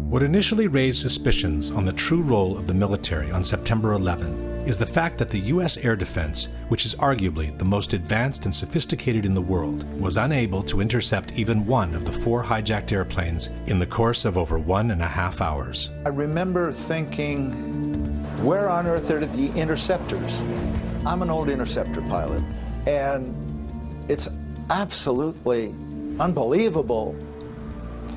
What initially raised suspicions on the true role of the military on September 11 is the fact that the U.S. air defense, which is arguably the most advanced and sophisticated in the world, was unable to intercept even one of the 4 hijacked airplanes in the course of over 1.5 hours. I remember thinking, where on earth are the interceptors? I'm an old interceptor pilot, and it's absolutely unbelievable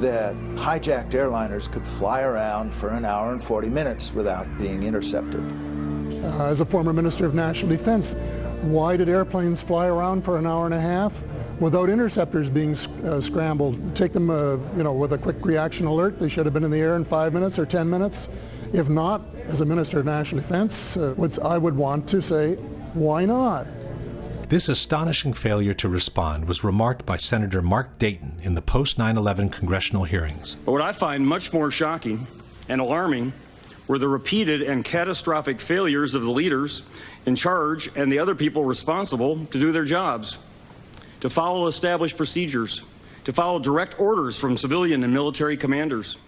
that hijacked airliners could fly around for an hour and 40 minutes without being intercepted. As a former Minister of National Defense, why did airplanes fly around for an hour and a half without interceptors being scrambled? Take them, with a quick reaction alert. They should have been in the air in 5 minutes or 10 minutes. If not, as a Minister of National Defense, I would want to say, why not? This astonishing failure to respond was remarked by Senator Mark Dayton in the post-9/11 congressional hearings. But what I find much more shocking and alarming were the repeated and catastrophic failures of the leaders in charge and the other people responsible to do their jobs, to follow established procedures, to follow direct orders from civilian and military commanders.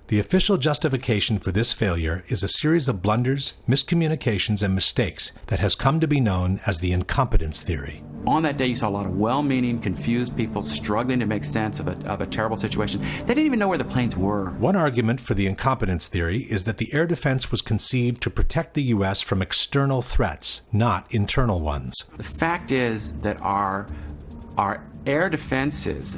The official justification for this failure is a series of blunders, miscommunications, and mistakes that has come to be known as the incompetence theory. On that day, you saw a lot of well-meaning, confused people struggling to make sense of a terrible situation. They didn't even know where the planes were. One argument for the incompetence theory is that the air defense was conceived to protect the U.S. from external threats, not internal ones. The fact is that our air defenses,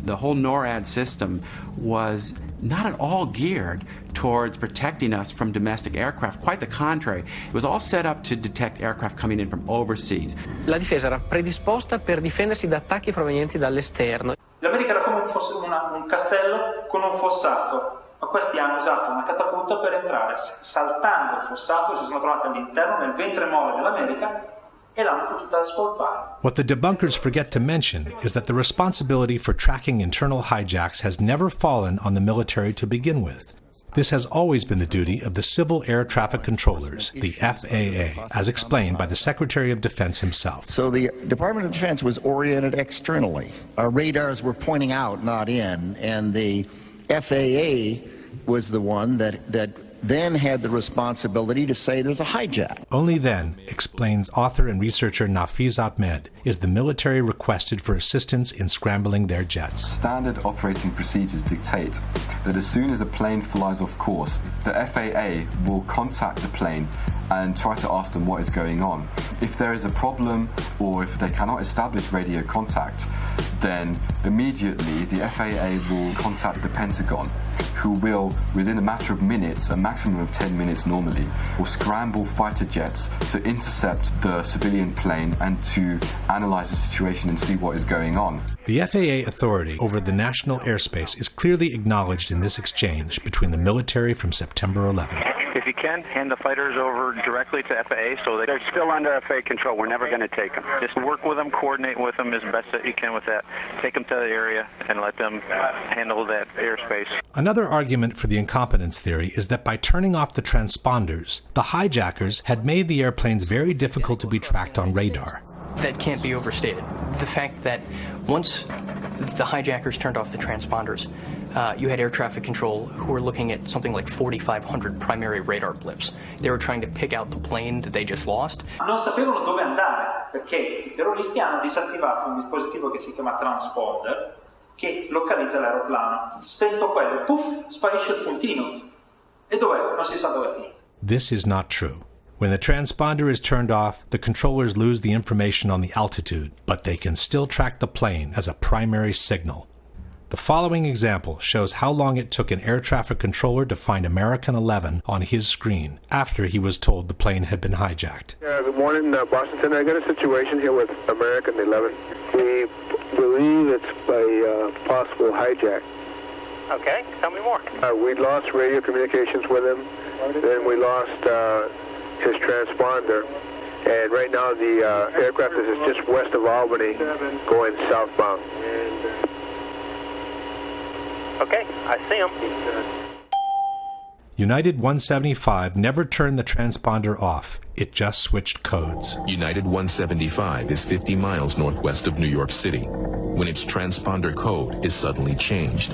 the whole NORAD system, was not at all geared towards protecting us from domestic aircraft. Quite the contrary. It was all set up to detect aircraft coming in from overseas. La difesa era predisposta per difendersi da attacchi provenienti dall'esterno. L'America era come fosse un castello con un fossato, ma questi hanno usato una catapulta per entrare. Saltando il fossato si sono trovati all'interno, nel ventre mole dell'America, e l'hanno potuta scolpare. What the debunkers forget to mention is that the responsibility for tracking internal hijacks has never fallen on the military to begin with. This has always been the duty of the Civil Air Traffic Controllers, the FAA, as explained by the Secretary of Defense himself. So the Department of Defense was oriented externally. Our radars were pointing out, not in, and the FAA was the one that then had the responsibility to say there's a hijack. Only then, explains author and researcher Nafiz Ahmed, is the military requested for assistance in scrambling their jets. Standard operating procedures dictate that as soon as a plane flies off course, the FAA will contact the plane and try to ask them what is going on. If there is a problem or if they cannot establish radio contact, then immediately the FAA will contact the Pentagon, who will, within a matter of minutes, a maximum of 10 minutes normally, will scramble fighter jets to intercept the civilian plane and to analyze the situation and see what is going on. The FAA authority over the national airspace is clearly acknowledged in this exchange between the military from September 11. If you can, hand the fighters over directly to FAA so that they're still under FAA control. We're never going to take them. Just work with them, coordinate with them as best that you can with that. Take them to the area and let them handle that airspace. Another argument for the incompetence theory is that by turning off the transponders, the hijackers had made the airplanes very difficult to be tracked on radar. That can't be overstated. The fact that once the hijackers turned off the transponders, you had air traffic control who were looking at something like 4,500 primary radar blips. They were trying to pick out the plane that they just lost. Non sapevano dove andare perché I terroristi hanno disattivato un dispositivo che si chiama transponder che localizza l'aeroplano. Spento quello, puff, sparisce il puntino. E dov'è? Non si sa dove è finito. This is not true. When the transponder is turned off, the controllers lose the information on the altitude, but they can still track the plane as a primary signal. The following example shows how long it took an air traffic controller to find American 11 on his screen after he was told the plane had been hijacked. Good morning, Boston. I got a situation here with American 11. We believe it's a possible hijack. Okay, tell me more. We lost radio communications with him. Then we lost his transponder. And right now the aircraft is just west of Albany going southbound. Okay, I see him. United 175 never turned the transponder off. It just switched codes. United 175 is 50 miles northwest of New York City when its transponder code is suddenly changed.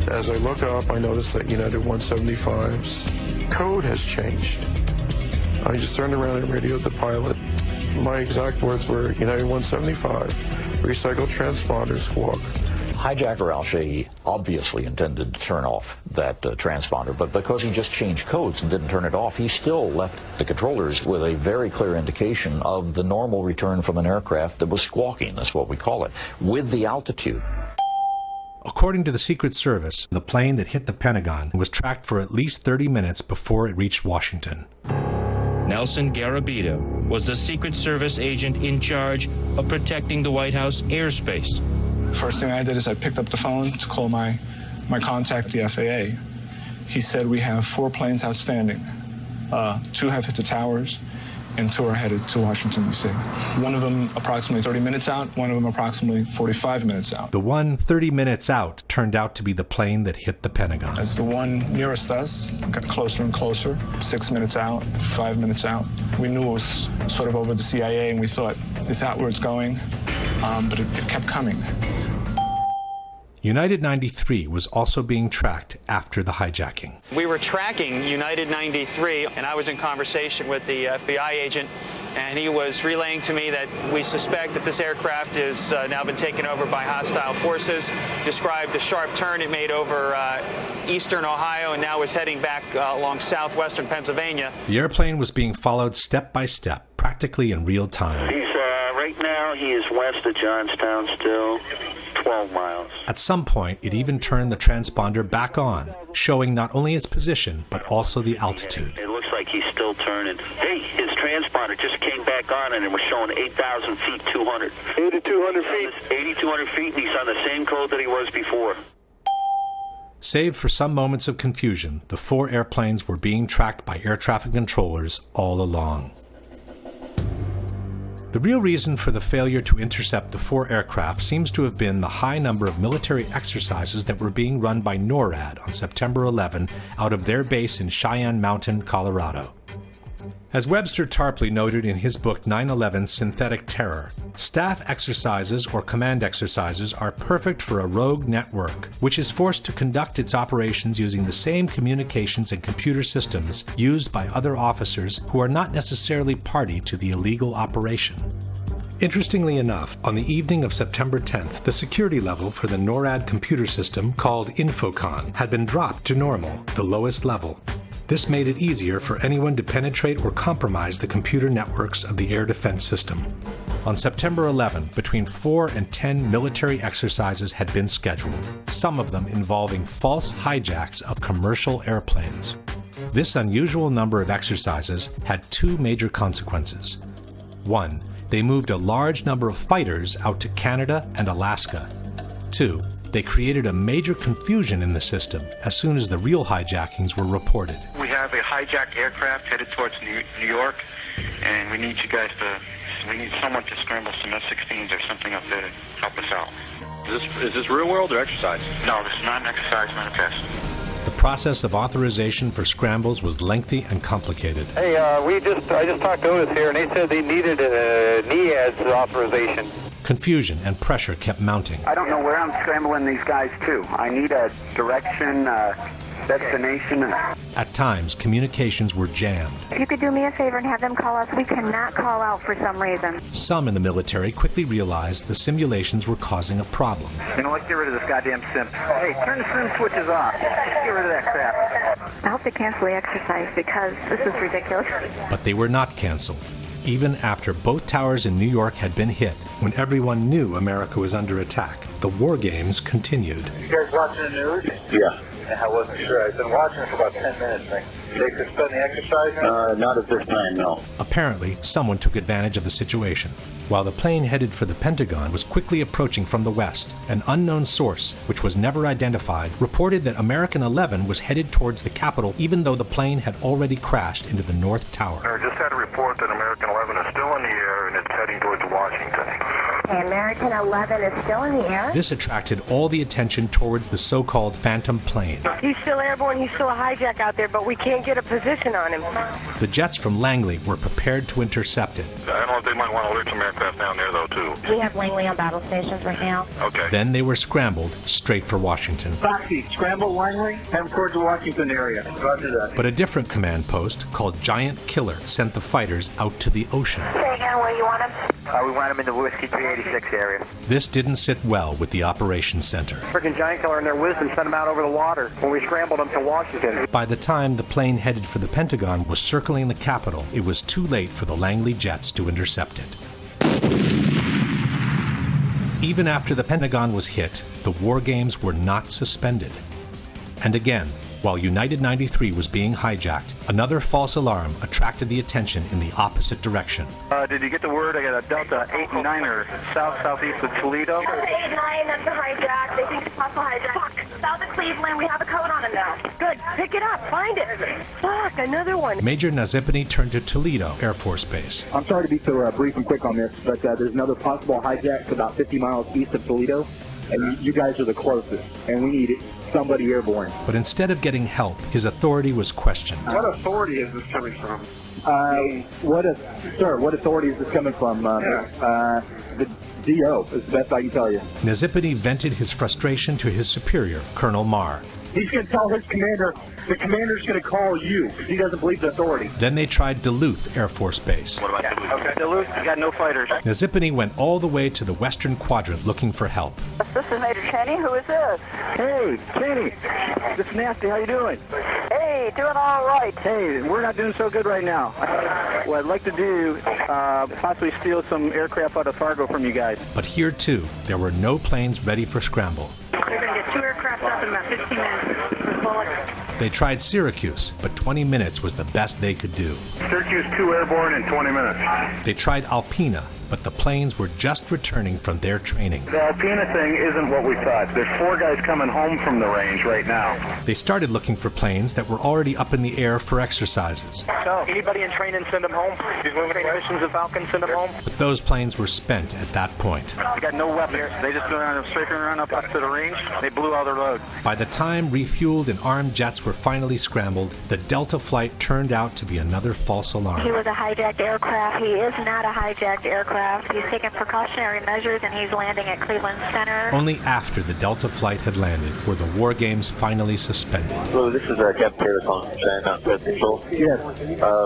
As I look up, I notice that United 175's code has changed. I just turned around and radioed the pilot. My exact words were, United 175, recycle transponder squawk. Hijacker Al-Shehhi obviously intended to turn off that transponder, but because he just changed codes and didn't turn it off, he still left the controllers with a very clear indication of the normal return from an aircraft that was squawking, that's what we call it, with the altitude. According to the Secret Service, the plane that hit the Pentagon was tracked for at least 30 minutes before it reached Washington. Nelson Garabito was the Secret Service agent in charge of protecting the White House airspace. First thing I did is I picked up the phone to call my contact, the FAA. He said we have 4 planes outstanding. 2 have hit the towers, and 2 are headed to Washington, D.C. One of them approximately 30 minutes out, one of them approximately 45 minutes out. The one 30 minutes out turned out to be the plane that hit the Pentagon. As the one nearest us got closer and closer, 6 minutes out, 5 minutes out, we knew it was sort of over the CIA, and we thought, is that where it's going? But it kept coming. United 93 was also being tracked after the hijacking. We were tracking United 93, and I was in conversation with the FBI agent, and he was relaying to me that we suspect that this aircraft has now been taken over by hostile forces, described a sharp turn it made over eastern Ohio, and now is heading back along southwestern Pennsylvania. The airplane was being followed step by step, practically in real time. Right now, he is west of Johnstown still, 12 miles. At some point, it even turned the transponder back on, showing not only its position, but also the altitude. It looks like he's still turning. Hey, his transponder just came back on and it was showing 8,000 feet, 200. 8,200 feet? 8,200 feet, and he's on the same code that he was before. Save for some moments of confusion, the 4 airplanes were being tracked by air traffic controllers all along. The real reason for the failure to intercept the 4 aircraft seems to have been the high number of military exercises that were being run by NORAD on September 11 out of their base in Cheyenne Mountain, Colorado. As Webster Tarpley noted in his book 9/11 Synthetic Terror, staff exercises or command exercises are perfect for a rogue network, which is forced to conduct its operations using the same communications and computer systems used by other officers who are not necessarily party to the illegal operation. Interestingly enough, on the evening of September 10th, the security level for the NORAD computer system called Infocon had been dropped to normal, the lowest level. This made it easier for anyone to penetrate or compromise the computer networks of the air defense system. On September 11, between 4 and 10 military exercises had been scheduled, some of them involving false hijacks of commercial airplanes. This unusual number of exercises had 2 major consequences. 1, they moved a large number of fighters out to Canada and Alaska. 2, they created a major confusion in the system as soon as the real hijackings were reported. We have a hijacked aircraft headed towards New York, and we need someone to scramble some F-16s or something up there to help us out. Is this real world or exercise? No, this is not an exercise manifest. The process of authorization for scrambles was lengthy and complicated. Hey, I just talked to Otis here, and they said they needed a NEADS authorization. Confusion and pressure kept mounting. I don't know where I'm scrambling these guys to. I need a direction, destination. At times, communications were jammed. If you could do me a favor and have them call us, we cannot call out for some reason. Some in the military quickly realized the simulations were causing a problem. You know, let's get rid of this goddamn sim. Hey, turn the sim switches off. Just get rid of that crap. I hope they cancel the exercise because this is ridiculous. But they were not canceled. Even after both towers in New York had been hit, when everyone knew America was under attack, the war games continued. You guys watching the news? Yeah. I wasn't sure. I've been watching for about 10 minutes. They suspend the exercise now? Not at this time, no. Apparently, someone took advantage of the situation. While the plane headed for the Pentagon was quickly approaching from the west, an unknown source, which was never identified, reported that American 11 was headed towards the Capitol even though the plane had already crashed into the North Tower. I just had a report that American 11 is still in the air and it's heading towards Washington. Okay, American 11 is still in the air. This attracted all the attention towards the so-called phantom plane. He's still airborne, he's still a hijack out there, but we can't get a position on him. The jets from Langley were prepared to intercept it. I don't know if they might want to alert some aircraft down there, though, too. We have Langley on battle stations right now. Okay. Then they were scrambled straight for Washington. Foxy, scramble Langley, head towards the Washington area. Roger that. But a different command post, called Giant Killer, sent the fighters out to the ocean. Say again where you want him? We want him in the Whiskey 386 area. This didn't sit well with the operations center. Freaking Giant Killer in their wisdom sent him out over the water when we scrambled him to Washington. By the time the plane headed for the Pentagon was circling the Capitol, it was too late for the Langley jets to intercept it. Even after the Pentagon was hit, the war games were not suspended. And again, while United 93 was being hijacked, another false alarm attracted the attention in the opposite direction. Did you get the word? I got a Delta 8-9er southeast of Toledo. 8-9, that's a hijack. They think it's possible hijack. Fuck. South of Cleveland, we have a code on him now. Good, pick it up, find it. Fuck, another one. Major Nazipany turned to Toledo Air Force Base. I'm sorry to be so brief and quick on this, but there's another possible hijack about 50 miles east of Toledo, and you guys are the closest, and we need somebody airborne. But instead of getting help, his authority was questioned. What authority is this coming from? What authority is this coming from? The DO is the best I can tell you. Nazipany vented his frustration to his superior, Colonel Marr. He's going to tell his commander, the commander's going to call you because he doesn't believe the authority. Then they tried Duluth Air Force Base. What about Duluth? Okay, Duluth, you got no fighters. Nazipany went all the way to the western quadrant looking for help. This is Major Cheney. Who is this? Hey, Kenny. This is Nasty. How you doing? Hey, doing all right. Hey, we're not doing so good right now. What I'd like to do, possibly steal some aircraft out of Fargo from you guys. But here, too, there were no planes ready for scramble. They're going to get 2 aircraft up in about 15 minutes. They tried Syracuse, but 20 minutes was the best they could do. Syracuse 2 airborne in 20 minutes. They tried Alpena, but the planes were just returning from their training. The Alpena thing isn't what we thought. There's 4 guys coming home from the range right now. They started looking for planes that were already up in the air for exercises. So, anybody in training, send them home. These moving missions of Falcon, send them home. But those planes were spent at that point. They got no weapons. They just go around straight around up to the range. They blew all their load. By the time refueled and armed jets were finally scrambled, the Delta flight turned out to be another false alarm. He was a hijacked aircraft. He is not a hijacked aircraft. He's taking precautionary measures and he's landing at Cleveland Center. Only after the Delta flight had landed were the war games finally suspended. So this is Captain Terracon, Ground Control. Yes.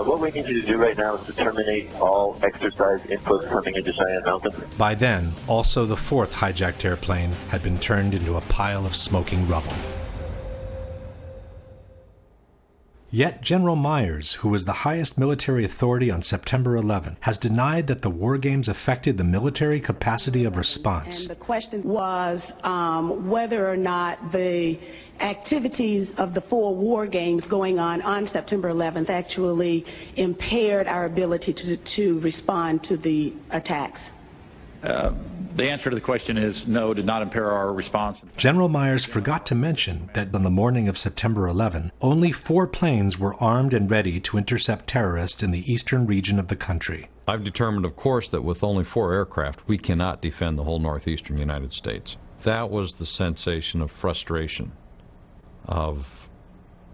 What we need you to do right now is to terminate all exercise inputs coming into Cheyenne Mountain. By then, also the 4th hijacked airplane had been turned into a pile of smoking rubble. Yet General Myers, who was the highest military authority on September 11, has denied that the war games affected the military capacity of response. And the question was whether or not the activities of the 4 war games going on September 11th actually impaired our ability to respond to the attacks. The answer to the question is no, did not impair our response. General Myers forgot to mention that on the morning of September 11, only 4 planes were armed and ready to intercept terrorists in the eastern region of the country. I've determined, of course, that with only 4 aircraft, we cannot defend the whole northeastern United States. That was the sensation of frustration, of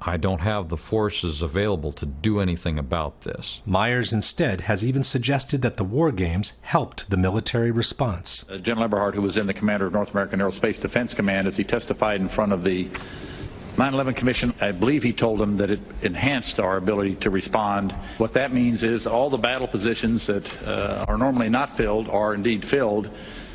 I don't have the forces available to do anything about this. Myers instead has even suggested that the war games helped the military response. General Eberhart, who was then the commander of North American Aerospace Defense Command, as he testified in front of the 9/11 Commission, I believe he told them that it enhanced our ability to respond. What that means is all the battle positions that are normally not filled are indeed filled.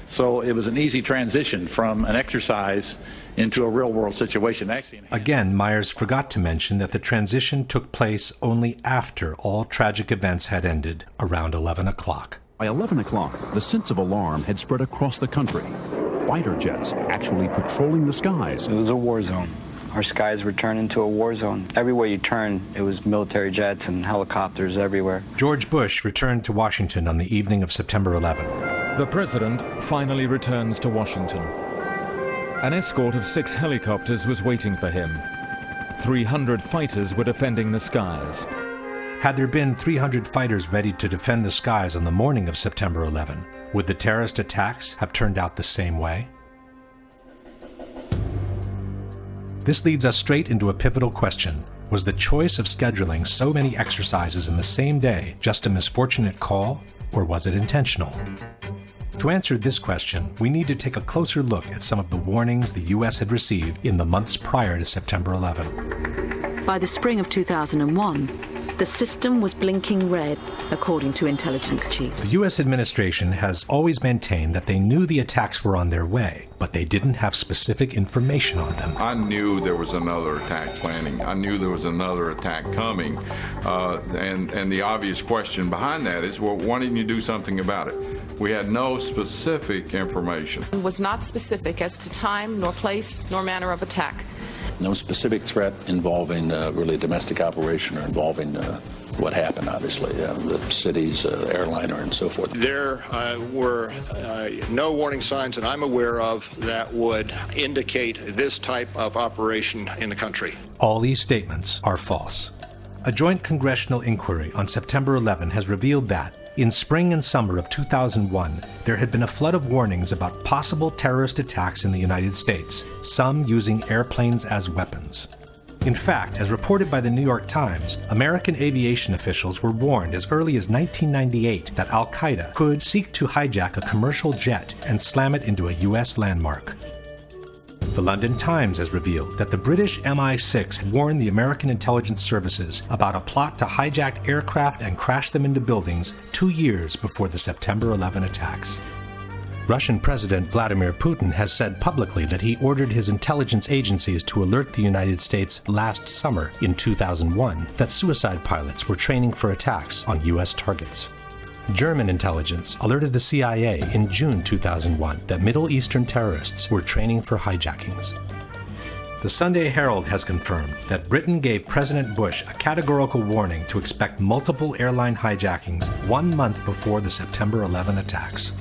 So it was an easy transition from an exercise into a real-world situation. Again, Myers forgot to mention that the transition took place only after all tragic events had ended, around 11 o'clock. By 11 o'clock, the sense of alarm had spread across the country. Fighter jets actually patrolling the skies. It was a war zone. Our skies were turned into a war zone. Everywhere you turn, it was military jets and helicopters everywhere. George Bush returned to Washington on the evening of September 11. The president finally returns to Washington. An escort of 6 helicopters was waiting for him. 300 fighters were defending the skies. Had there been 300 fighters ready to defend the skies on the morning of September 11, Would the terrorist attacks have turned out the same way? This leads us straight into a pivotal question. Was the choice of scheduling so many exercises in the same day just a misfortunate call, or was it intentional? To answer this question, we need to take a closer look at some of the warnings the U.S. had received in the months prior to September 11. By the spring of 2001, the system was blinking red, according to intelligence chiefs. The U.S. administration has always maintained that they knew the attacks were on their way, but they didn't have specific information on them. I knew there was another attack planning. I knew there was another attack coming. And the obvious question behind that is, well, why didn't you do something about it? We had no specific information. It was not specific as to time, nor place, nor manner of attack. No specific threat involving really domestic operation or involving what happened, obviously, the city's airliner and so forth. There were no warning signs that I'm aware of that would indicate this type of operation in the country. All these statements are false. A joint congressional inquiry on September 11 has revealed that in spring and summer of 2001, there had been a flood of warnings about possible terrorist attacks in the United States, some using airplanes as weapons. In fact, as reported by the New York Times, American aviation officials were warned as early as 1998 that Al-Qaeda could seek to hijack a commercial jet and slam it into a U.S. landmark. The London Times has revealed that the British MI6 had warned the American intelligence services about a plot to hijack aircraft and crash them into buildings 2 years before the September 11 attacks. Russian President Vladimir Putin has said publicly that he ordered his intelligence agencies to alert the United States last summer in 2001 that suicide pilots were training for attacks on U.S. targets. German intelligence alerted the CIA in June 2001 that Middle Eastern terrorists were training for hijackings. The Sunday Herald has confirmed that Britain gave President Bush a categorical warning to expect multiple airline hijackings 1 month before the September 11 attacks.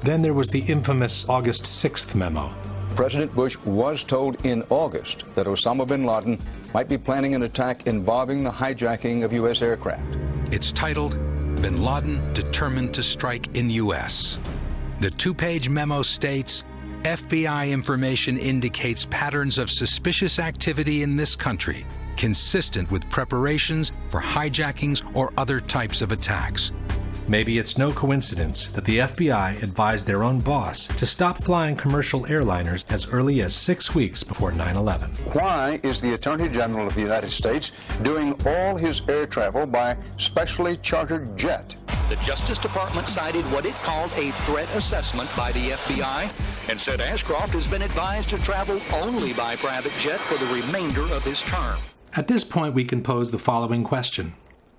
Then there was the infamous August 6th memo. President Bush was told in August that Osama bin Laden might be planning an attack involving the hijacking of U.S. aircraft. It's titled, Bin Laden Determined to Strike in U.S. The 2-page memo states, FBI information indicates patterns of suspicious activity in this country, consistent with preparations for hijackings or other types of attacks. Maybe it's no coincidence that the FBI advised their own boss to stop flying commercial airliners as early as 6 weeks before 9/11. Why is the Attorney General of the United States doing all his air travel by specially chartered jet? The Justice Department cited what it called a threat assessment by the FBI and said Ashcroft has been advised to travel only by private jet for the remainder of his term. At this point, we can pose the following question.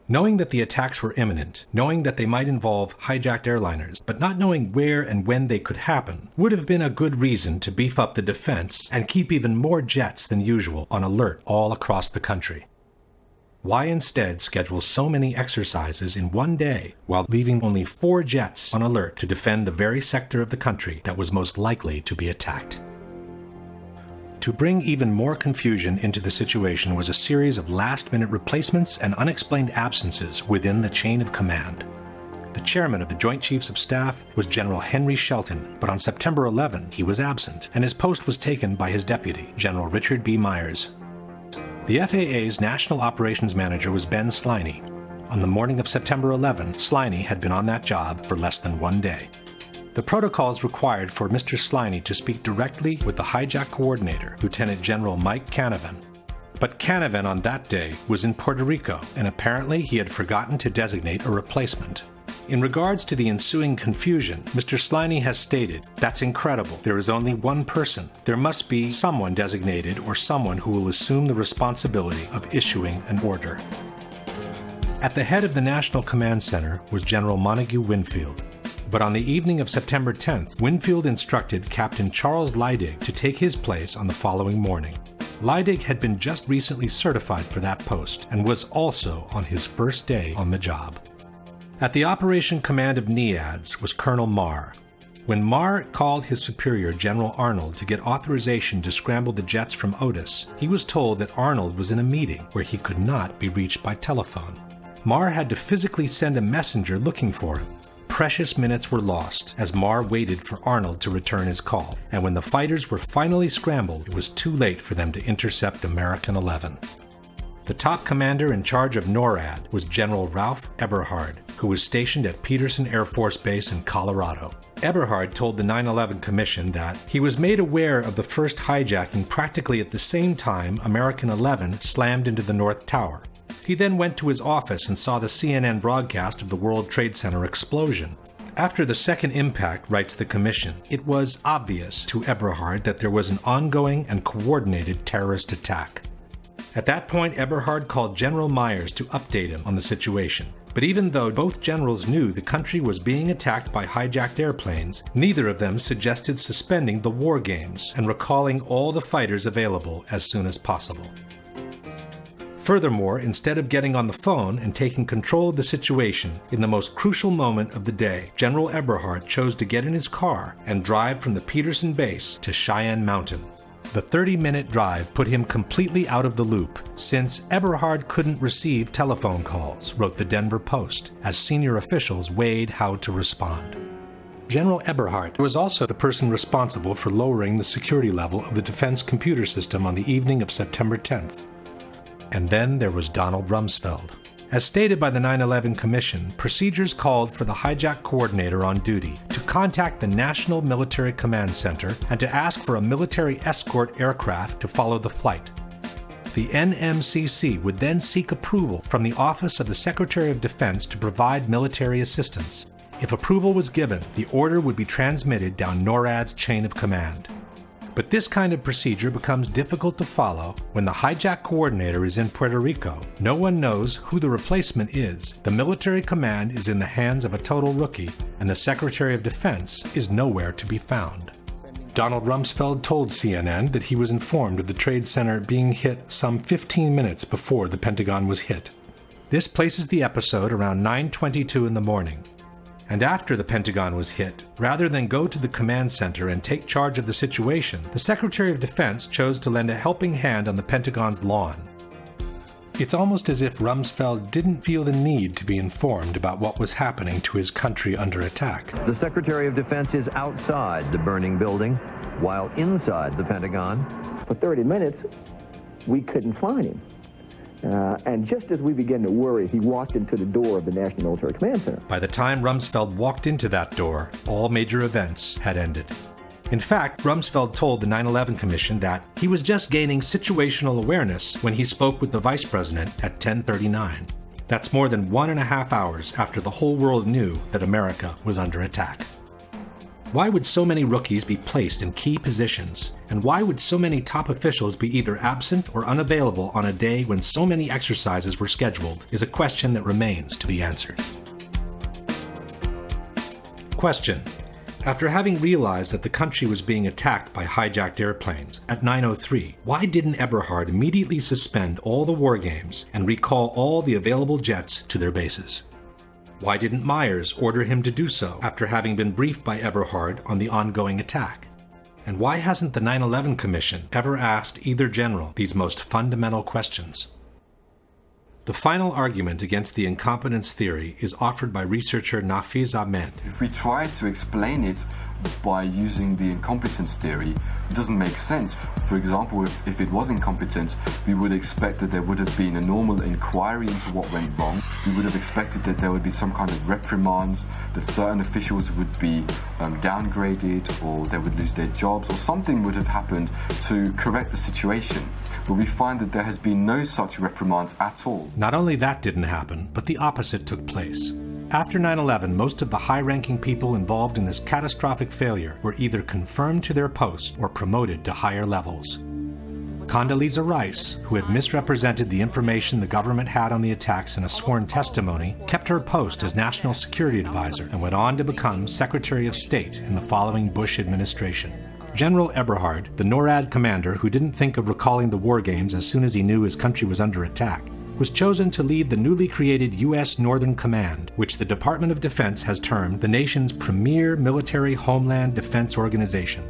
Knowing that the attacks were imminent, knowing that they might involve hijacked airliners, but not knowing where and when they could happen, would have been a good reason to beef up the defense and keep even more jets than usual on alert all across the country. Why instead schedule so many exercises in one day while leaving only 4 jets on alert to defend the very sector of the country that was most likely to be attacked? To bring even more confusion into the situation was a series of last-minute replacements and unexplained absences within the chain of command. The chairman of the Joint Chiefs of Staff was General Henry Shelton, but on September 11 he was absent, and his post was taken by his deputy, General Richard B. Myers. The FAA's National Operations Manager was Ben Sliney. On the morning of September 11, Sliney had been on that job for less than 1 day. The protocols required for Mr. Sliney to speak directly with the hijack coordinator, Lieutenant General Mike Canavan. But Canavan on that day was in Puerto Rico, and apparently he had forgotten to designate a replacement. In regards to the ensuing confusion, Mr. Sliney has stated, "That's incredible. There is only one person. There must be someone designated or someone who will assume the responsibility of issuing an order." At the head of the National Command Center was General Montague Winfield. But on the evening of September 10th, Winfield instructed Captain Charles Leidig to take his place on the following morning. Leidig had been just recently certified for that post and was also on his first day on the job. At the operation command of NEADS was Colonel Marr. When Marr called his superior, General Arnold, to get authorization to scramble the jets from Otis, he was told that Arnold was in a meeting where he could not be reached by telephone. Marr had to physically send a messenger looking for him. precious minutes were lost as Marr waited for Arnold to return his call, and when the fighters were finally scrambled, it was too late for them to intercept American 11. The top commander in charge of NORAD was General Ralph Eberhard, who was stationed at Peterson Air Force Base in Colorado. Eberhard told the 9/11 Commission that he was made aware of the first hijacking practically at the same time American 11 slammed into the North Tower. He then went to his office and saw the CNN broadcast of the World Trade Center explosion. After the second impact, writes the Commission, it was obvious to Eberhard that there was an ongoing and coordinated terrorist attack. At that point, Eberhard called General Myers to update him on the situation. But even though both generals knew the country was being attacked by hijacked airplanes, neither of them suggested suspending the war games and recalling all the fighters available as soon as possible. Furthermore, instead of getting on the phone and taking control of the situation in the most crucial moment of the day, General Eberhard chose to get in his car and drive from the Peterson base to Cheyenne Mountain. The 30-minute drive put him completely out of the loop, since Eberhard couldn't receive telephone calls, wrote the Denver Post, as senior officials weighed how to respond. General Eberhard was also the person responsible for lowering the security level of the defense computer system on the evening of September 10th. And then there was Donald Rumsfeld. As stated by the 9/11 Commission, procedures called for the hijack coordinator on duty to contact the National Military Command Center and to ask for a military escort aircraft to follow the flight. The NMCC would then seek approval from the Office of the Secretary of Defense to provide military assistance. If approval was given, the order would be transmitted down NORAD's chain of command. But this kind of procedure becomes difficult to follow when the hijack coordinator is in Puerto Rico. No one knows who the replacement is. The military command is in the hands of a total rookie, and the Secretary of Defense is nowhere to be found. Donald Rumsfeld told CNN that he was informed of the Trade Center being hit some 15 minutes before the Pentagon was hit. This places the episode around 9:22 in the morning. And after the Pentagon was hit, rather than go to the command center and take charge of the situation, the Secretary of Defense chose to lend a helping hand on the Pentagon's lawn. It's almost as if Rumsfeld didn't feel the need to be informed about what was happening to his country under attack. The Secretary of Defense is outside the burning building, while inside the Pentagon. For 30 minutes, we couldn't find him. And just as we began to worry, he walked into the door of the National Military Command Center. By the time Rumsfeld walked into that door, all major events had ended. In fact, Rumsfeld told the 9/11 Commission that he was just gaining situational awareness when he spoke with the Vice President at 10:39. That's more than 1.5 hours after the whole world knew that America was under attack. Why would so many rookies be placed in key positions? And why would so many top officials be either absent or unavailable on a day when so many exercises were scheduled is a question that remains to be answered. Question. After having realized that the country was being attacked by hijacked airplanes at 9:03, why didn't Eberhard immediately suspend all the war games and recall all the available jets to their bases? Why didn't Myers order him to do so after having been briefed by Eberhard on the ongoing attack? And why hasn't the 9/11 Commission ever asked either general these most fundamental questions? The final argument against the incompetence theory is offered by researcher Nafiz Ahmed. If we try to explain it by using the incompetence theory, it doesn't make sense. For example, if it was incompetence, we would expect that there would have been a normal inquiry into what went wrong. We would have expected that there would be some kind of reprimands, that certain officials would be downgraded, or they would lose their jobs, or something would have happened to correct the situation. But we find that there has been no such reprimands at all. Not only that didn't happen, but the opposite took place. After 9/11, most of the high-ranking people involved in this catastrophic failure were either confirmed to their posts or promoted to higher levels. Condoleezza Rice, who had misrepresented the information the government had on the attacks in a sworn testimony, kept her post as National Security Advisor and went on to become Secretary of State in the following Bush administration. General Eberhard, the NORAD commander who didn't think of recalling the war games as soon as he knew his country was under attack, was chosen to lead the newly created U.S. Northern Command, which the Department of Defense has termed the nation's premier military homeland defense organization.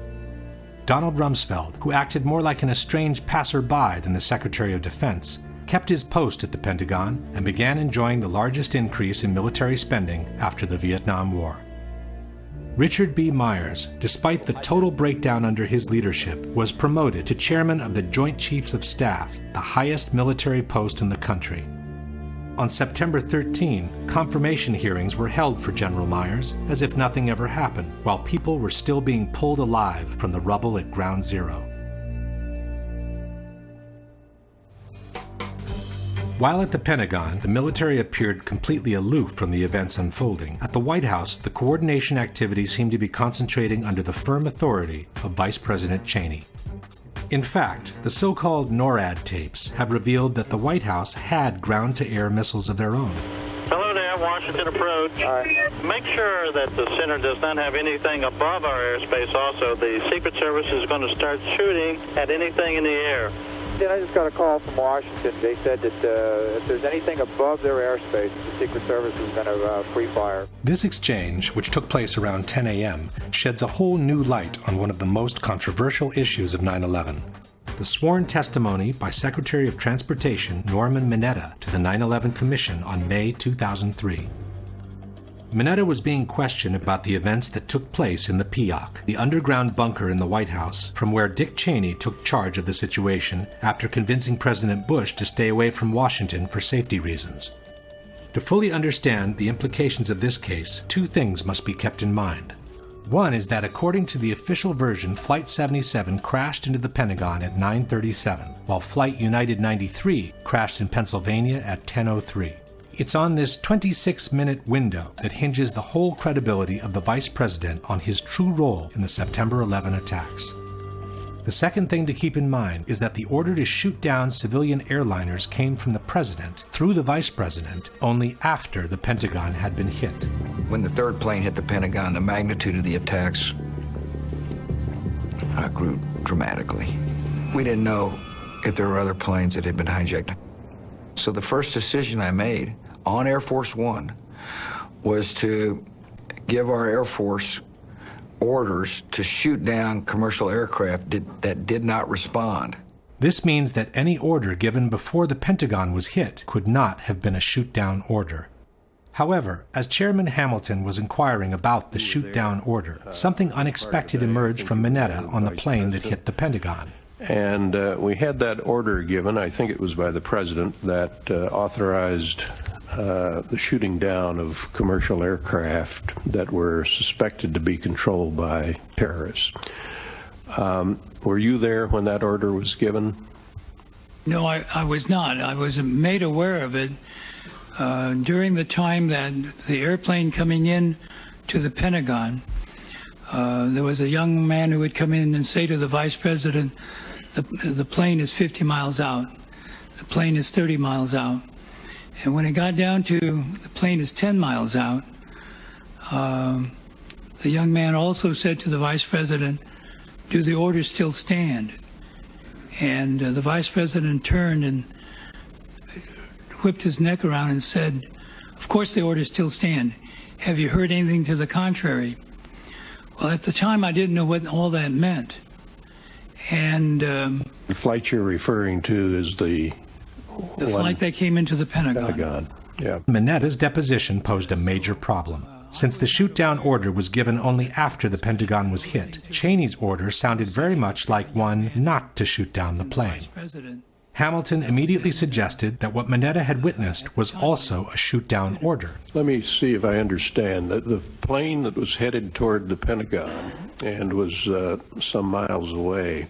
Donald Rumsfeld, who acted more like an estranged passerby than the Secretary of Defense, kept his post at the Pentagon and began enjoying the largest increase in military spending after the Vietnam War. Richard B. Myers, despite the total breakdown under his leadership, was promoted to chairman of the Joint Chiefs of Staff, the highest military post in the country. On September 13, confirmation hearings were held for General Myers as if nothing ever happened, while people were still being pulled alive from the rubble at Ground Zero. While at the Pentagon, the military appeared completely aloof from the events unfolding. At the White House, the coordination activities seemed to be concentrating under the firm authority of Vice President Cheney. In fact, the so-called NORAD tapes have revealed that the White House had ground-to-air missiles of their own. Hello there, Washington approach. Make sure that the center does not have anything above our airspace also. The Secret Service is going to start shooting at anything in the air. Then I just got a call from Washington. They said that if there's anything above their airspace, the Secret Service is going to free fire. This exchange, which took place around 10 a.m., sheds a whole new light on one of the most controversial issues of 9/11. The sworn testimony by Secretary of Transportation Norman Mineta to the 9/11 Commission on May 2003. Mineta was being questioned about the events that took place in the PIOC, the underground bunker in the White House, from where Dick Cheney took charge of the situation after convincing President Bush to stay away from Washington for safety reasons. To fully understand the implications of this case, two things must be kept in mind. One is that according to the official version, Flight 77 crashed into the Pentagon at 9:37, while Flight United 93 crashed in Pennsylvania at 10:03. It's on this 26-minute window that hinges the whole credibility of the Vice President on his true role in the September 11 attacks. The second thing to keep in mind is that the order to shoot down civilian airliners came from the President through the Vice President only after the Pentagon had been hit. When the third plane hit the Pentagon, the magnitude of the attacks grew dramatically. We didn't know if there were other planes that had been hijacked. So the first decision I made on Air Force One was to give our Air Force orders to shoot down commercial aircraft that did not respond. This means that any order given before the Pentagon was hit could not have been a shoot-down order. However, as Chairman Hamilton was inquiring about the shoot-down order, something unexpected emerged from Mineta on the plane that hit the Pentagon. And we had that order given, I think it was by the President, that authorized the shooting down of commercial aircraft that were suspected to be controlled by terrorists. Were you there when that order was given? No, I was not. I was made aware of it during the time that the airplane coming in to the Pentagon. There was a young man who would come in and say to the Vice President, the plane is 50 miles out. The plane is 30 miles out. And when it got down to the plane is 10 miles out, the young man also said to the Vice President, do the orders still stand? And the Vice President turned and whipped his neck around and said, of course the orders still stand. Have you heard anything to the contrary? Well, at the time I didn't know what all that meant. And the flight you're referring to is the flight that came into the Pentagon. Yeah. Mineta's deposition posed a major problem. Since the shoot-down order was given only after the Pentagon was hit, Cheney's order sounded very much like one not to shoot down the plane. Hamilton immediately suggested that what Mineta had witnessed was also a shoot-down order. Let me see if I understand. The plane that was headed toward the Pentagon and was some miles away,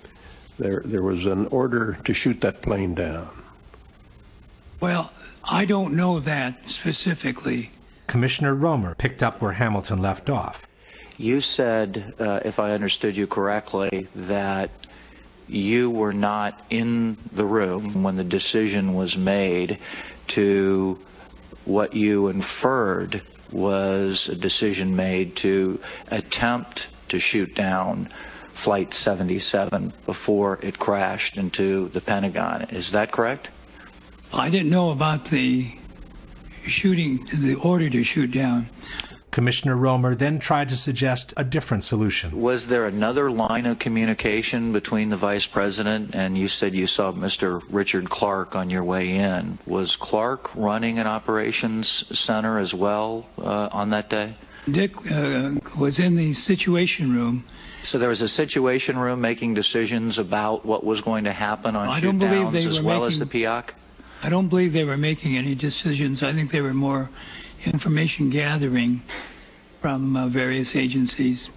there was an order to shoot that plane down. Well, I don't know that specifically. Commissioner Romer picked up where Hamilton left off. You said, if I understood you correctly, that you were not in the room when the decision was made to what you inferred was a decision made to attempt to shoot down Flight 77 before it crashed into the Pentagon. Is that correct? I didn't know about the shooting, the order to shoot down. Commissioner Romer then tried to suggest a different solution. Was there another line of communication between the Vice President and you said you saw Mr. Richard Clark on your way in? Was Clark running an operations center as well on that day? Dick was in the Situation Room. So there was a Situation Room making decisions about what was going to happen on shoot downs as well as the PIOC? I don't believe they were making any decisions. I think they were more information gathering from various agencies.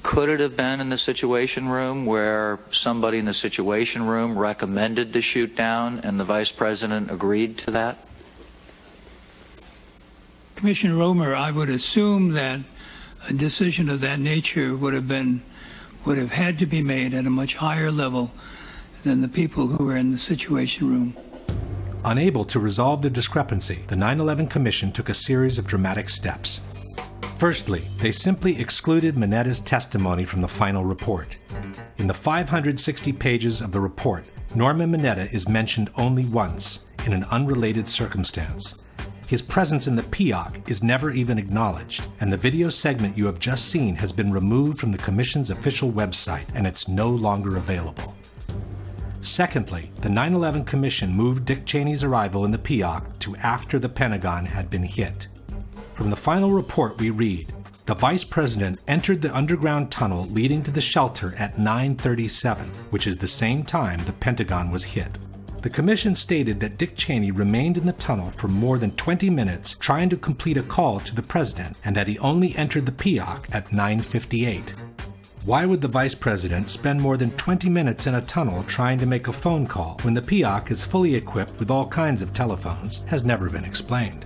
Could it have been in the Situation Room where somebody in the Situation Room recommended the shoot down and the Vice President agreed to that? Commissioner Romer, I would assume that a decision of that nature would have had to be made at a much higher level than the people who were in the Situation Room. Unable to resolve the discrepancy, the 9/11 Commission took a series of dramatic steps. Firstly, they simply excluded Mineta's testimony from the final report. In the 560 pages of the report, Norman Mineta is mentioned only once, in an unrelated circumstance. His presence in the PIOC is never even acknowledged, and the video segment you have just seen has been removed from the Commission's official website, and it's no longer available. Secondly, the 9/11 Commission moved Dick Cheney's arrival in the PIOC to after the Pentagon had been hit. From the final report we read, the Vice President entered the underground tunnel leading to the shelter at 9:37, which is the same time the Pentagon was hit. The Commission stated that Dick Cheney remained in the tunnel for more than 20 minutes trying to complete a call to the President, and that he only entered the PIOC at 9:58. Why would the Vice President spend more than 20 minutes in a tunnel trying to make a phone call when the PIOC is fully equipped with all kinds of telephones has never been explained.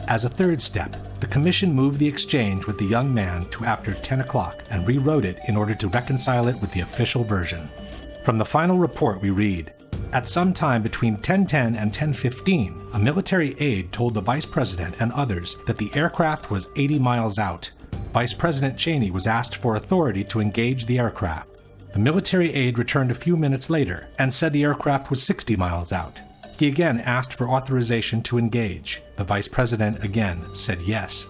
As a third step, the Commission moved the exchange with the young man to after 10 o'clock and rewrote it in order to reconcile it with the official version. From the final report we read, at some time between 10:10 and 10:15, a military aide told the Vice President and others that the aircraft was 80 miles out. Vice President Cheney was asked for authority to engage the aircraft. The military aide returned a few minutes later and said the aircraft was 60 miles out. He again asked for authorization to engage. The Vice President again said yes.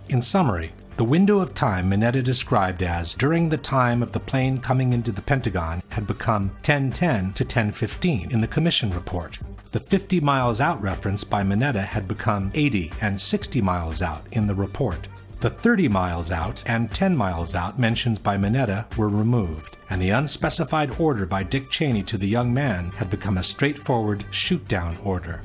In summary, the window of time Mineta described as during the time of the plane coming into the Pentagon had become 10:10 to 10:15 in the Commission report. The 50 miles out reference by Mineta had become 80 and 60 miles out in the report. The 30 miles out and 10 miles out mentions by Mineta were removed, and the unspecified order by Dick Cheney to the young man had become a straightforward shoot-down order.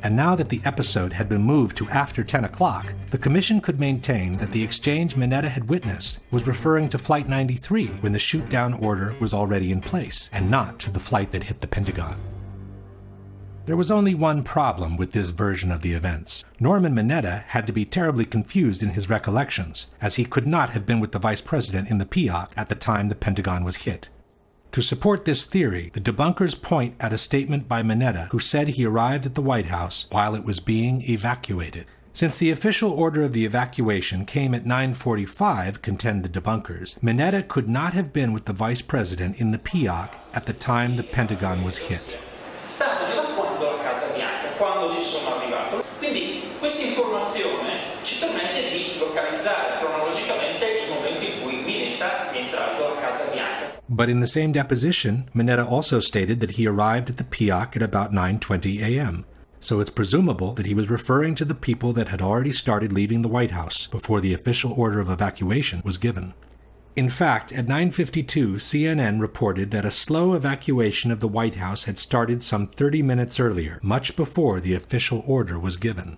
And now that the episode had been moved to after 10 o'clock, the Commission could maintain that the exchange Mineta had witnessed was referring to Flight 93 when the shoot-down order was already in place, and not to the flight that hit the Pentagon. There was only one problem with this version of the events. Norman Mineta had to be terribly confused in his recollections, as he could not have been with the Vice President in the PIOC at the time the Pentagon was hit. To support this theory, the debunkers point at a statement by Mineta, who said he arrived at the White House while it was being evacuated. Since the official order of the evacuation came at 9:45, contend the debunkers, Mineta could not have been with the Vice President in the PIOC at the time the Pentagon was hit. Stavano evacuando la Casa Bianca quando ci sono arrivato. Quindi questa informazione ci permette di localizzare cronologicamente il momento in cui Mineta è entrato a Casa Bianca. But in the same deposition, Mineta also stated that he arrived at the PIOC at about 9:20 a.m. So it's presumable that he was referring to the people that had already started leaving the White House before the official order of evacuation was given. In fact, at 9:52, CNN reported that a slow evacuation of the White House had started some 30 minutes earlier, much before the official order was given.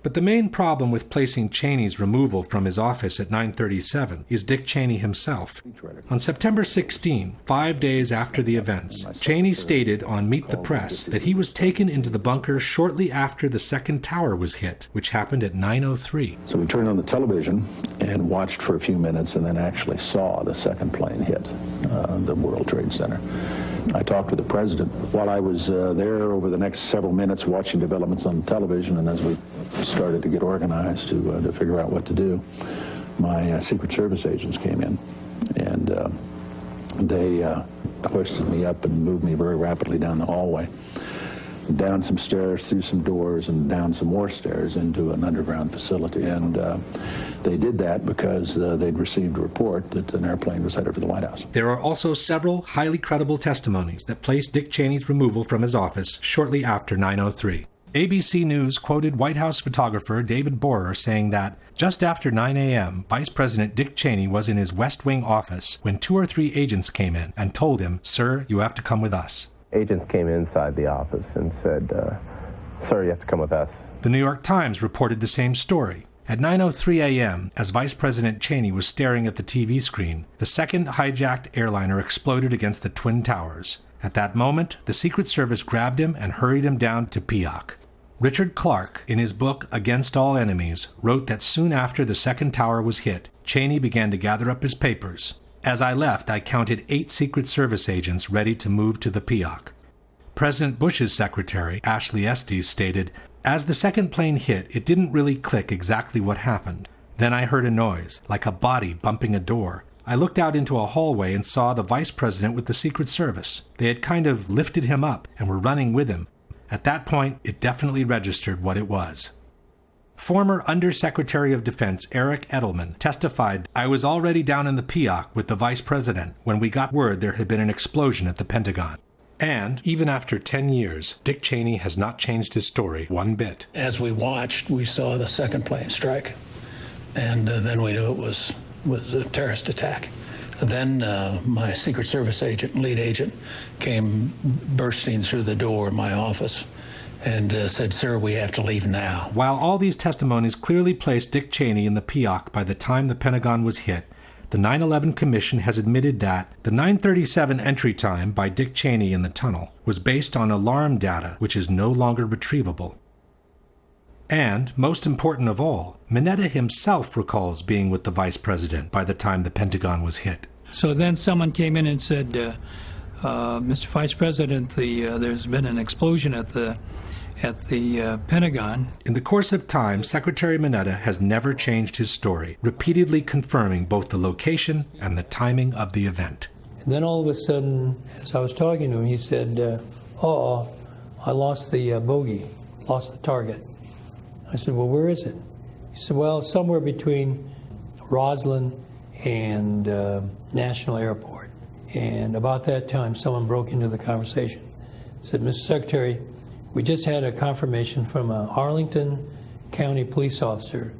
But the main problem with placing Cheney's removal from his office at 9:37 is Dick Cheney himself. On September 16, 5 days after the events, Cheney stated on Meet the Press that he was taken into the bunker shortly after the second tower was hit, which happened at 9:03. So we turned on the television and watched for a few minutes and then actually saw the second plane hit the World Trade Center. I talked to the president while I was there over the next several minutes watching developments on television, and as we started to get organized to figure out what to do, my Secret Service agents came in, and they hoisted me up and moved me very rapidly down the hallway. down some stairs, through some doors, and down some more stairs into an underground facility. And they did that because they'd received a report that an airplane was headed for the White House. There are also several highly credible testimonies that place Dick Cheney's removal from his office shortly after 9/03. ABC News quoted White House photographer David Borer saying that just after 9 a.m., Vice President Dick Cheney was in his West Wing office when 2 or 3 agents came in and told him, "Sir, you have to come with us." Agents came inside the office and said, "Sir, you have to come with us." The New York Times reported the same story. At 9:03 a.m., as Vice President Cheney was staring at the TV screen, the second hijacked airliner exploded against the Twin Towers. At that moment, the Secret Service grabbed him and hurried him down to Peoc. Richard Clarke, in his book Against All Enemies, wrote that soon after the second tower was hit, Cheney began to gather up his papers. As I left, I counted 8 Secret Service agents ready to move to the Peoc. President Bush's secretary, Ashley Estes, stated, "As the second plane hit, it didn't really click exactly what happened. Then I heard a noise, like a body bumping a door. I looked out into a hallway and saw the vice president with the Secret Service. They had kind of lifted him up and were running with him. At that point, it definitely registered what it was." Former Undersecretary of Defense Eric Edelman testified, "I was already down in the Peoc with the vice president when we got word there had been an explosion at the Pentagon." And even after 10 years, Dick Cheney has not changed his story one bit. As we watched, we saw the second plane strike, and then we knew it was a terrorist attack. Then my Secret Service agent, lead agent, came bursting through the door of my office and said, "Sir, we have to leave now." While all these testimonies clearly placed Dick Cheney in the Peoc by the time the Pentagon was hit, the 9/11 Commission has admitted that the 9:37 entry time by Dick Cheney in the tunnel was based on alarm data which is no longer retrievable. And, most important of all, Mineta himself recalls being with the vice president by the time the Pentagon was hit. So then someone came in and said, Mr. Vice President, there's been an explosion at the Pentagon. In the course of time, Secretary Mineta has never changed his story, repeatedly confirming both the location and the timing of the event. And then all of a sudden, as I was talking to him, he said, I lost the bogey, lost the target. I said, well, where is it? He said, well, somewhere between Roslyn and National Airport. And about that time, someone broke into the conversation. Said, Mr. Secretary, we just had a confirmation from a Arlington County police officer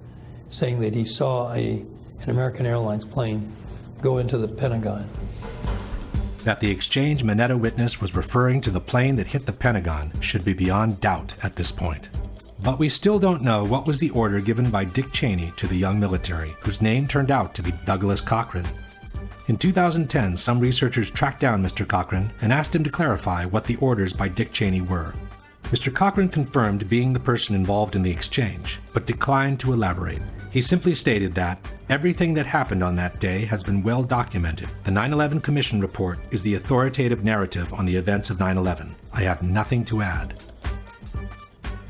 saying that he saw an American Airlines plane go into the Pentagon. That the exchange Mineta witnessed was referring to the plane that hit the Pentagon should be beyond doubt at this point. But we still don't know what was the order given by Dick Cheney to the young military, whose name turned out to be Douglas Cochran. In 2010, some researchers tracked down Mr. Cochran and asked him to clarify what the orders by Dick Cheney were. Mr. Cochran confirmed being the person involved in the exchange, but declined to elaborate. He simply stated that everything that happened on that day has been well documented. The 9/11 Commission report is the authoritative narrative on the events of 9/11. I have nothing to add.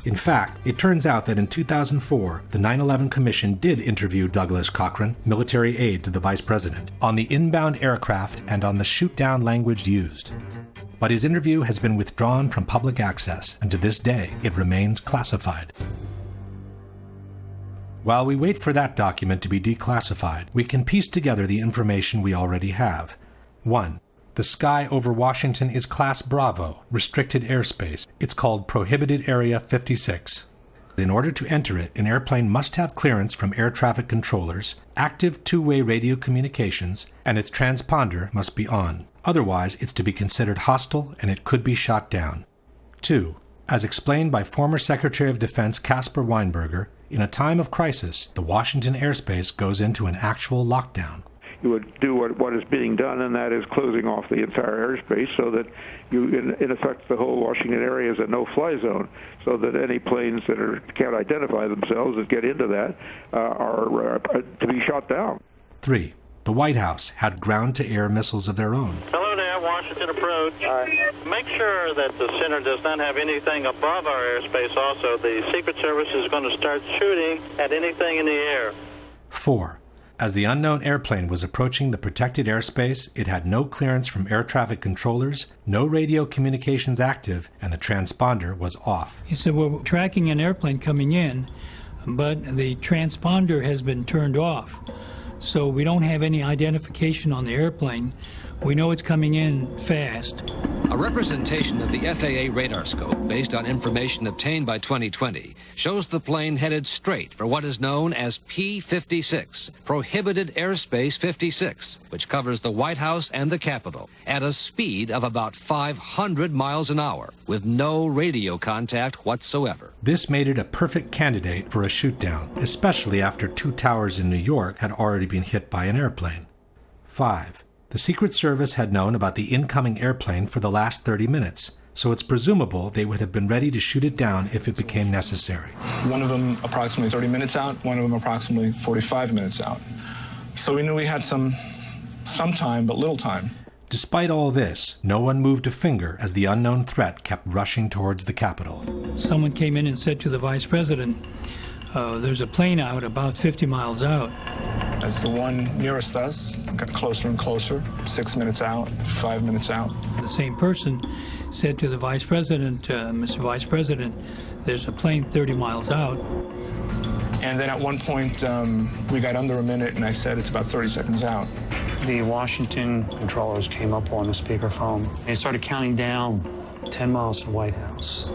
In fact, it turns out that in 2004, the 9/11 Commission did interview Douglas Cochran, military aide to the Vice President, on the inbound aircraft and on the shoot-down language used. But his interview has been withdrawn from public access, and to this day, it remains classified. While we wait for that document to be declassified, we can piece together the information we already have. 1. The sky over Washington is Class Bravo, restricted airspace. It's called Prohibited Area 56. In order to enter it, an airplane must have clearance from air traffic controllers, active two-way radio communications, and its transponder must be on. Otherwise, it's to be considered hostile and it could be shot down. 2. As explained by former Secretary of Defense Caspar Weinberger, in a time of crisis, the Washington airspace goes into an actual lockdown. You would do what is being done, and that is closing off the entire airspace so that you, in effect, the whole Washington area is a no-fly zone, so that any planes that can't identify themselves that get into that are to be shot down. 3. The White House had ground-to-air missiles of their own. Hello there, Washington approach. Make sure that the center does not have anything above our airspace also. The Secret Service is going to start shooting at anything in the air. 4. As the unknown airplane was approaching the protected airspace, it had no clearance from air traffic controllers, no radio communications active, and the transponder was off. He said, we're tracking an airplane coming in, but the transponder has been turned off. So we don't have any identification on the airplane. We know it's coming in fast. A representation of the FAA radar scope based on information obtained by 2020 shows the plane headed straight for what is known as P-56, Prohibited Airspace 56, which covers the White House and the Capitol, at a speed of about 500 miles an hour, with no radio contact whatsoever. This made it a perfect candidate for a shootdown, especially after 2 towers in New York had already been hit by an airplane. 5. The Secret Service had known about the incoming airplane for the last 30 minutes, so it's presumable they would have been ready to shoot it down if it became necessary. One of them approximately 30 minutes out, one of them approximately 45 minutes out. So we knew we had some time, but little time. Despite all this, no one moved a finger as the unknown threat kept rushing towards the Capitol. Someone came in and said to the Vice President, there's a plane out about 50 miles out. As the one nearest us got closer and closer, 6 minutes out, 5 minutes out. The same person said to the Vice President, Mr. Vice President, there's a plane 30 miles out. And then at one point, we got under a minute, and I said it's about 30 seconds out. The Washington controllers came up on the speakerphone. They started counting down 10 miles to the White House.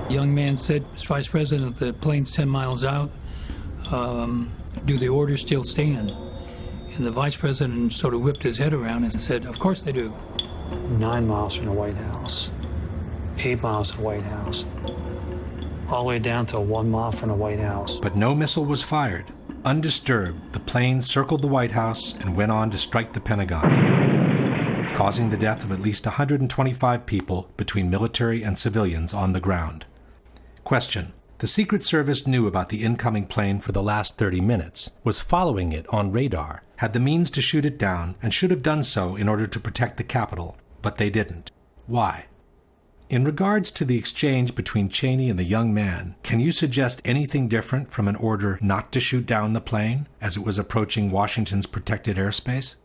The young man said, Mr. Vice President, the plane's 10 miles out. Do the orders still stand? And the Vice President sort of whipped his head around and said, of course they do. 9 miles from the White House, 8 miles to the White House, all the way down to 1 mile from the White House. But no missile was fired. Undisturbed, the plane circled the White House and went on to strike the Pentagon, causing the death of at least 125 people between military and civilians on the ground. Question. The Secret Service knew about the incoming plane for the last 30 minutes, was following it on radar, had the means to shoot it down, and should have done so in order to protect the Capitol, but they didn't. Why? In regards to the exchange between Cheney and the young man, can you suggest anything different from an order not to shoot down the plane as it was approaching Washington's protected airspace?